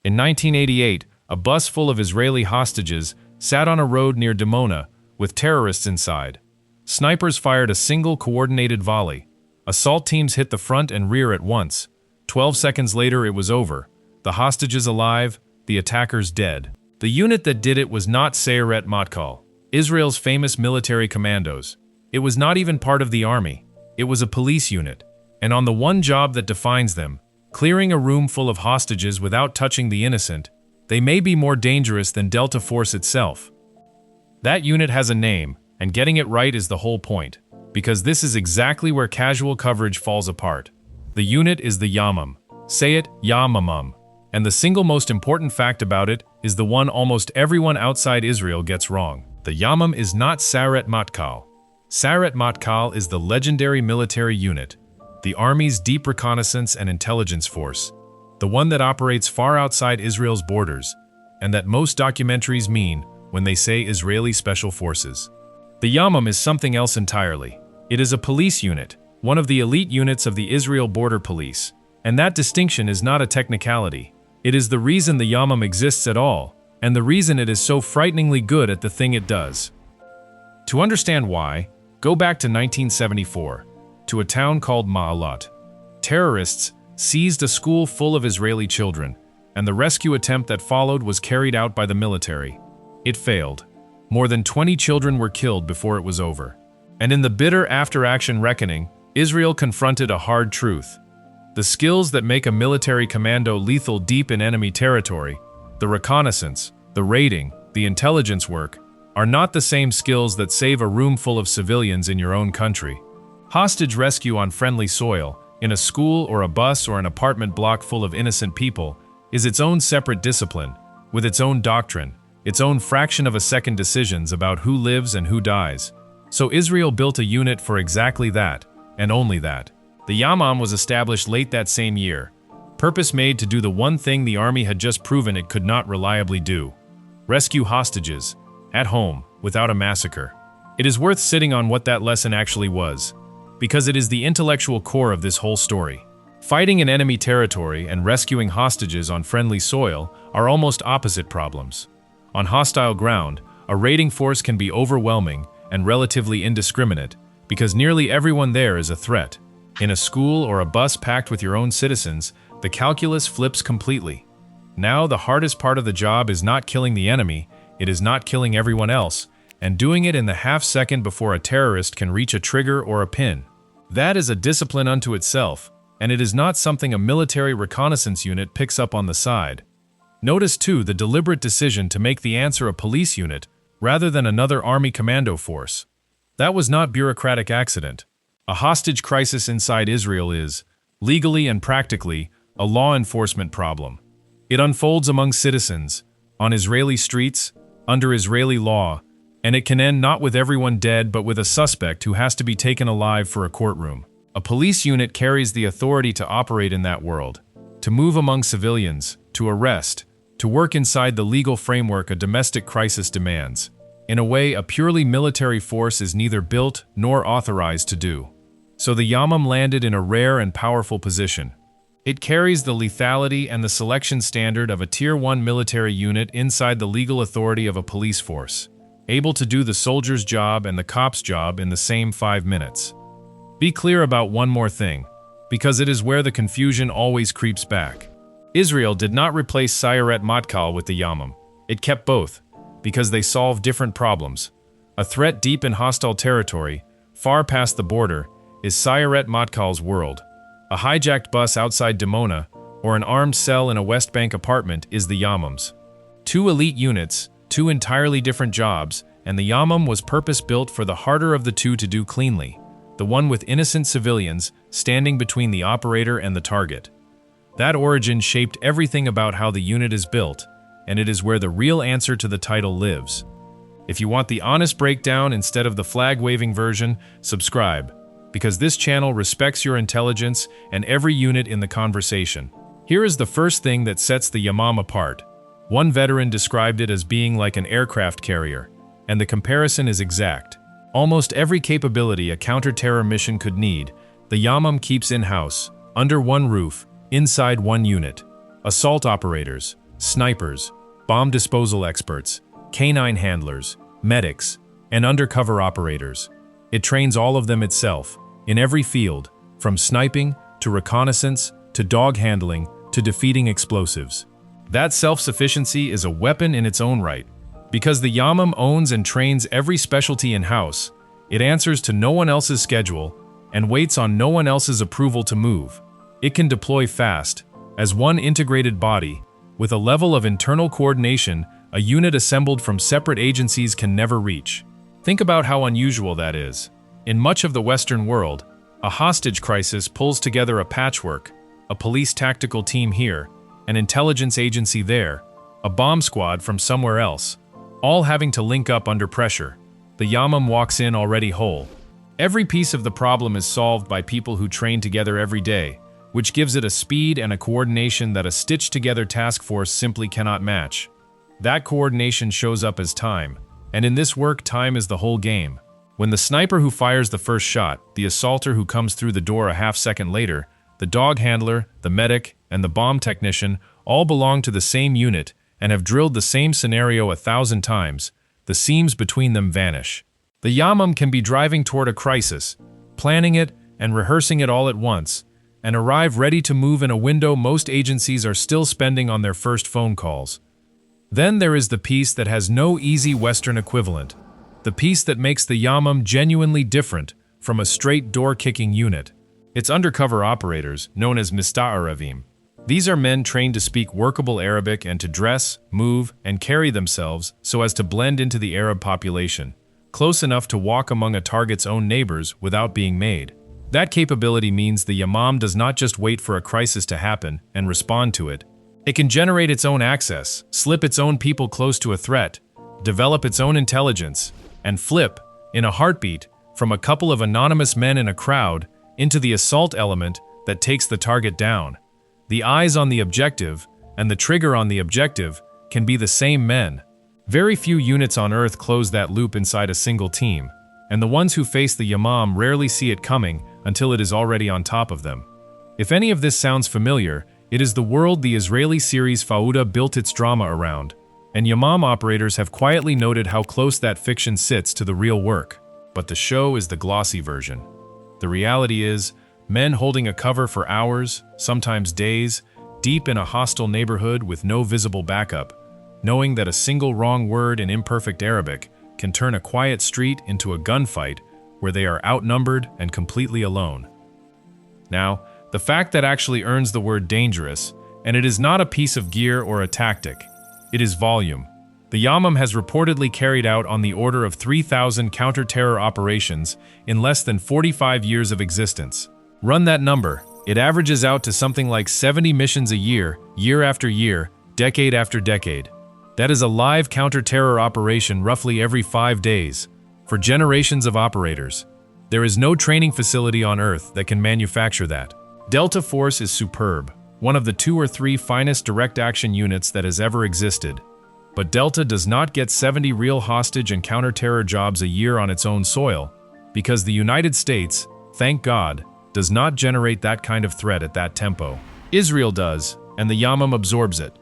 In 1988, a bus full of Israeli hostages sat on a road near Dimona, with terrorists inside. Snipers fired a single coordinated volley. Assault teams hit the front and rear at once. 12 seconds later, it was over. The hostages alive, the attackers dead. The unit that did it was not Sayeret Matkal, Israel's famous military commandos. It was not even part of the army. It was a police unit. And on the one job that defines them, clearing a room full of hostages without touching the innocent, they may be more dangerous than Delta Force itself. That unit has a name, and getting it right is the whole point, because this is exactly where casual coverage falls apart. The unit is the Yamam. Say it, Yamam. And the single most important fact about it is the one almost everyone outside Israel gets wrong. The Yamam is not Sayeret Matkal. Sayeret Matkal is the legendary military unit, the Army's deep reconnaissance and intelligence force, the one that operates far outside Israel's borders, and that most documentaries mean when they say Israeli Special Forces. The Yamam is something else entirely. It is a police unit, one of the elite units of the Israel Border Police, and that distinction is not a technicality. It is the reason the Yamam exists at all, and the reason it is so frighteningly good at the thing it does. To understand why, go back to 1974, to a town called Ma'alat. Terrorists seized a school full of Israeli children, and the rescue attempt that followed was carried out by the military. It failed. More than 20 children were killed before it was over. And in the bitter after-action reckoning, Israel confronted a hard truth. The skills that make a military commando lethal deep in enemy territory, the reconnaissance, the raiding, the intelligence work, are not the same skills that save a room full of civilians in your own country. Hostage rescue on friendly soil, in a school or a bus or an apartment block full of innocent people, is its own separate discipline, with its own doctrine, its own fraction of a second decisions about who lives and who dies. So Israel built a unit for exactly that, and only that. The Yamam was established late that same year, purpose-made to do the one thing the army had just proven it could not reliably do: rescue hostages, at home, without a massacre. It is worth sitting on what that lesson actually was, because it is the intellectual core of this whole story. Fighting in enemy territory and rescuing hostages on friendly soil are almost opposite problems. On hostile ground, a raiding force can be overwhelming and relatively indiscriminate, because nearly everyone there is a threat. In a school or a bus packed with your own citizens, the calculus flips completely. Now the hardest part of the job is not killing the enemy, it is not killing everyone else, and doing it in the half second before a terrorist can reach a trigger or a pin. That is a discipline unto itself, and it is not something a military reconnaissance unit picks up on the side. Notice too the deliberate decision to make the answer a police unit rather than another army commando force. That was not bureaucratic accident. A hostage crisis inside Israel is, legally and practically, a law enforcement problem. It unfolds among citizens, on Israeli streets, under Israeli law, and it can end not with everyone dead but with a suspect who has to be taken alive for a courtroom. A police unit carries the authority to operate in that world, to move among civilians, to arrest, to work inside the legal framework a domestic crisis demands. In a way, a purely military force is neither built nor authorized to do. So the Yamam landed in a rare and powerful position. It carries the lethality and the selection standard of a Tier 1 military unit inside the legal authority of a police force, able to do the soldier's job and the cop's job in the same 5 minutes. Be clear about one more thing, because it is where the confusion always creeps back. Israel did not replace Sayeret Matkal with the Yamam. It kept both, because they solve different problems. A threat deep in hostile territory, far past the border, is Sayeret Matkal's world. A hijacked bus outside Dimona, or an armed cell in a West Bank apartment is the Yamam's. Two elite units, two entirely different jobs, and the Yamam was purpose-built for the harder of the two to do cleanly, the one with innocent civilians standing between the operator and the target. That origin shaped everything about how the unit is built, and it is where the real answer to the title lives. If you want the honest breakdown instead of the flag-waving version, subscribe, because this channel respects your intelligence and every unit in the conversation. Here is the first thing that sets the Yamam apart. One veteran described it as being like an aircraft carrier, and the comparison is exact. Almost every capability a counter-terror mission could need, the Yamam keeps in-house, under one roof, inside one unit. Assault operators, snipers, bomb disposal experts, canine handlers, medics, and undercover operators. It trains all of them itself, in every field, from sniping to reconnaissance to dog handling to defeating explosives. That self-sufficiency is a weapon in its own right. Because the Yamam owns and trains every specialty in-house, it answers to no one else's schedule and waits on no one else's approval to move. It can deploy fast, as one integrated body, with a level of internal coordination a unit assembled from separate agencies can never reach. Think about how unusual that is. In much of the Western world, a hostage crisis pulls together a patchwork, a police tactical team here, an intelligence agency there, a bomb squad from somewhere else, all having to link up under pressure. The Yamam walks in already whole. Every piece of the problem is solved by people who train together every day, which gives it a speed and a coordination that a stitched-together task force simply cannot match. That coordination shows up as time, and in this work, time is the whole game. When the sniper who fires the first shot, the assaulter who comes through the door a half-second later, the dog handler, the medic, and the bomb technician all belong to the same unit and have drilled the same scenario 1,000 times, the seams between them vanish. The Yamam can be driving toward a crisis, planning it and rehearsing it all at once, and arrive ready to move in a window most agencies are still spending on their first phone calls. Then there is the piece that has no easy Western equivalent, the piece that makes the Yamam genuinely different from a straight door-kicking unit. It's undercover operators, known as Mista'arevim. These are men trained to speak workable Arabic and to dress, move, and carry themselves so as to blend into the Arab population, close enough to walk among a target's own neighbors without being made. That capability means the Yamam does not just wait for a crisis to happen and respond to it. It can generate its own access, slip its own people close to a threat, develop its own intelligence, and flip, in a heartbeat, from a couple of anonymous men in a crowd into the assault element that takes the target down. The eyes on the objective and the trigger on the objective can be the same men. Very few units on Earth close that loop inside a single team, and the ones who face the Yamam rarely see it coming until it is already on top of them. If any of this sounds familiar, it is the world the Israeli series Fauda built its drama around, and Yamam operators have quietly noted how close that fiction sits to the real work. But the show is the glossy version. The reality is, men holding a cover for hours, sometimes days, deep in a hostile neighborhood with no visible backup, knowing that a single wrong word in imperfect Arabic can turn a quiet street into a gunfight where they are outnumbered and completely alone. Now, the fact that actually earns the word dangerous, and it is not a piece of gear or a tactic, it is volume. The Yamam has reportedly carried out on the order of 3,000 counter-terror operations in less than 45 years of existence. Run that number, it averages out to something like 70 missions a year, year after year, decade after decade. That is a live counter-terror operation roughly every 5 days, for generations of operators. There is no training facility on Earth that can manufacture that. Delta Force is superb, one of the 2 or 3 finest direct-action units that has ever existed. But Delta does not get 70 real hostage and counter-terror jobs a year on its own soil, because the United States, thank God, does not generate that kind of threat at that tempo. Israel does, and the Yamam absorbs it.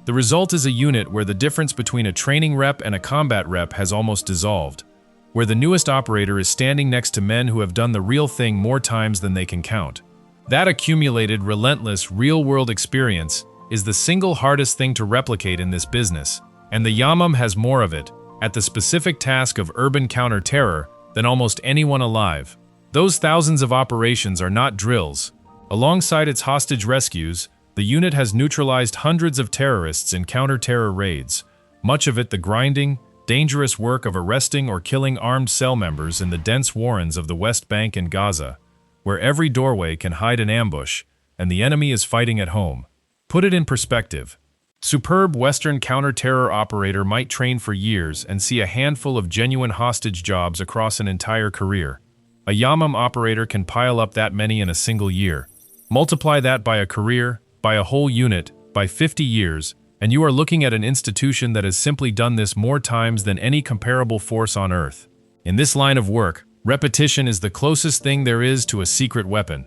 The result is a unit where the difference between a training rep and a combat rep has almost dissolved, where the newest operator is standing next to men who have done the real thing more times than they can count. That accumulated, relentless, real-world experience is the single hardest thing to replicate in this business, and the Yamam has more of it, at the specific task of urban counter-terror, than almost anyone alive. Those thousands of operations are not drills. Alongside its hostage rescues, the unit has neutralized hundreds of terrorists in counter-terror raids, much of it the grinding, dangerous work of arresting or killing armed cell members in the dense warrens of the West Bank and Gaza, where every doorway can hide an ambush, and the enemy is fighting at home. Put it in perspective. Superb Western counter-terror operator might train for years and see a handful of genuine hostage jobs across an entire career. A Yamam operator can pile up that many in a single year. Multiply that by a career, by a whole unit, by 50 years, and you are looking at an institution that has simply done this more times than any comparable force on Earth. In this line of work, repetition is the closest thing there is to a secret weapon.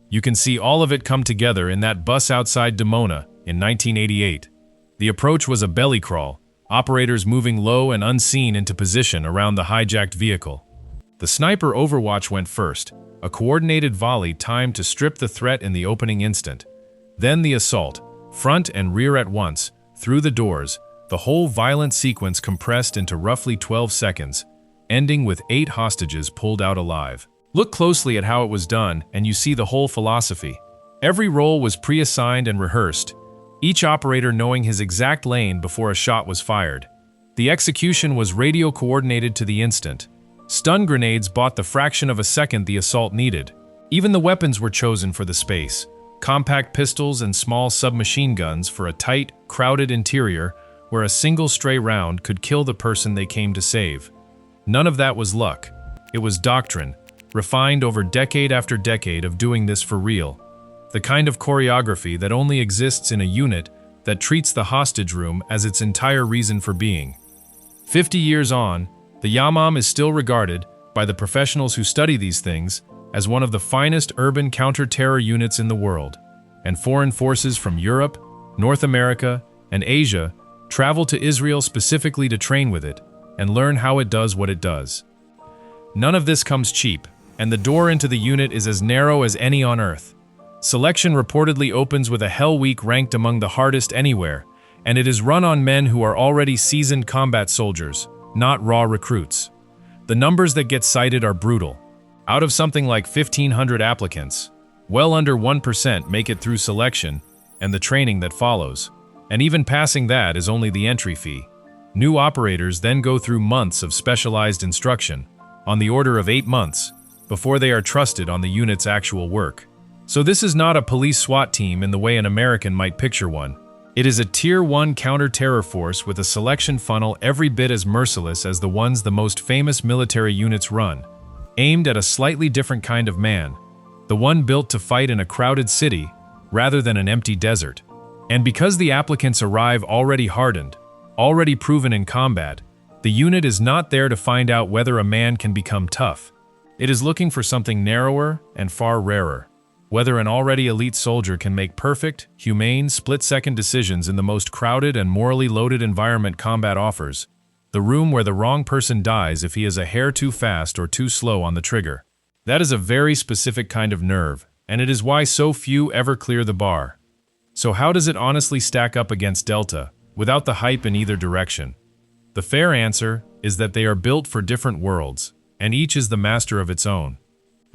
You can see all of it come together in that bus outside Dimona in 1988. The approach was a belly crawl, operators moving low and unseen into position around the hijacked vehicle. The sniper overwatch went first, a coordinated volley timed to strip the threat in the opening instant. Then the assault, front and rear at once, through the doors, the whole violent sequence compressed into roughly 12 seconds, ending with 8 hostages pulled out alive. Look closely at how it was done, and you see the whole philosophy. Every role was pre-assigned and rehearsed, each operator knowing his exact lane before a shot was fired. The execution was radio-coordinated to the instant. Stun grenades bought the fraction of a second the assault needed. Even the weapons were chosen for the space. Compact pistols and small submachine guns for a tight, crowded interior where a single stray round could kill the person they came to save. None of that was luck. It was doctrine, refined over decade after decade of doing this for real. The kind of choreography that only exists in a unit that treats the hostage room as its entire reason for being. 50 years on, the Yamam is still regarded, by the professionals who study these things, as one of the finest urban counter-terror units in the world, and foreign forces from Europe, North America, and Asia travel to Israel specifically to train with it and learn how it does what it does. None of this comes cheap, and the door into the unit is as narrow as any on Earth. Selection reportedly opens with a Hell Week ranked among the hardest anywhere, and it is run on men who are already seasoned combat soldiers, not raw recruits. The numbers that get cited are brutal. Out of something like 1,500 applicants, well under 1% make it through selection and the training that follows. And even passing that is only the entry fee. New operators then go through months of specialized instruction, on the order of 8 months, before they are trusted on the unit's actual work. So this is not a police SWAT team in the way an American might picture one. It is a Tier 1 counter-terror force with a selection funnel every bit as merciless as the ones the most famous military units run, aimed at a slightly different kind of man, the one built to fight in a crowded city rather than an empty desert. And because the applicants arrive already hardened, already proven in combat, the unit is not there to find out whether a man can become tough. It is looking for something narrower and far rarer. Whether an already elite soldier can make perfect, humane, split-second decisions in the most crowded and morally loaded environment combat offers, the room where the wrong person dies if he is a hair too fast or too slow on the trigger. That is a very specific kind of nerve, and it is why so few ever clear the bar. So how does it honestly stack up against Delta, without the hype in either direction? The fair answer is that they are built for different worlds, and each is the master of its own.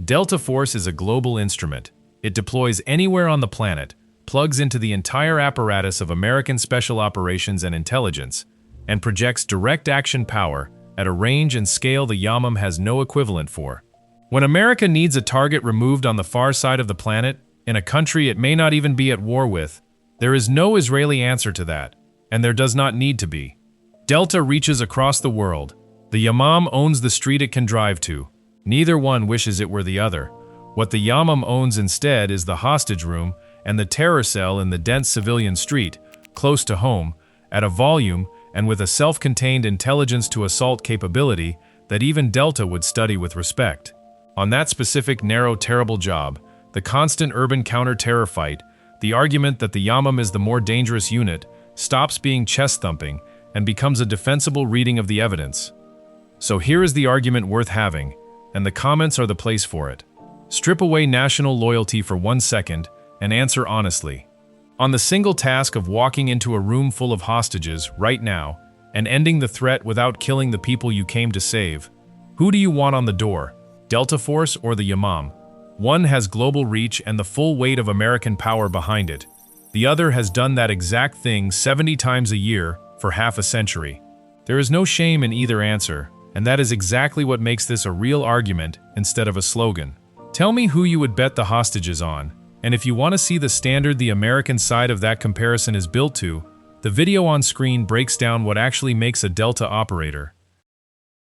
Delta Force is a global instrument. It deploys anywhere on the planet, plugs into the entire apparatus of American Special Operations and Intelligence, and projects direct action power at a range and scale the Yamam has no equivalent for. When America needs a target removed on the far side of the planet, in a country it may not even be at war with, there is no Israeli answer to that, and there does not need to be. Delta reaches across the world. The Yamam owns the street it can drive to. Neither one wishes it were the other. What the Yamam owns instead is the hostage room and the terror cell in the dense civilian street, close to home, at a volume and with a self-contained intelligence to assault capability that even Delta would study with respect. On that specific narrow terrible job, the constant urban counter-terror fight, the argument that the Yamam is the more dangerous unit stops being chest-thumping and becomes a defensible reading of the evidence. So here is the argument worth having, and the comments are the place for it. Strip away national loyalty for 1 second and answer honestly. On the single task of walking into a room full of hostages right now and ending the threat without killing the people you came to save, who do you want on the door, Delta Force or the Yamam? One has global reach and the full weight of American power behind it. The other has done that exact thing 70 times a year for half a century. There is no shame in either answer, and that is exactly what makes this a real argument instead of a slogan. Tell me who you would bet the hostages on, and if you want to see the standard the American side of that comparison is built to, the video on screen breaks down what actually makes a Delta operator.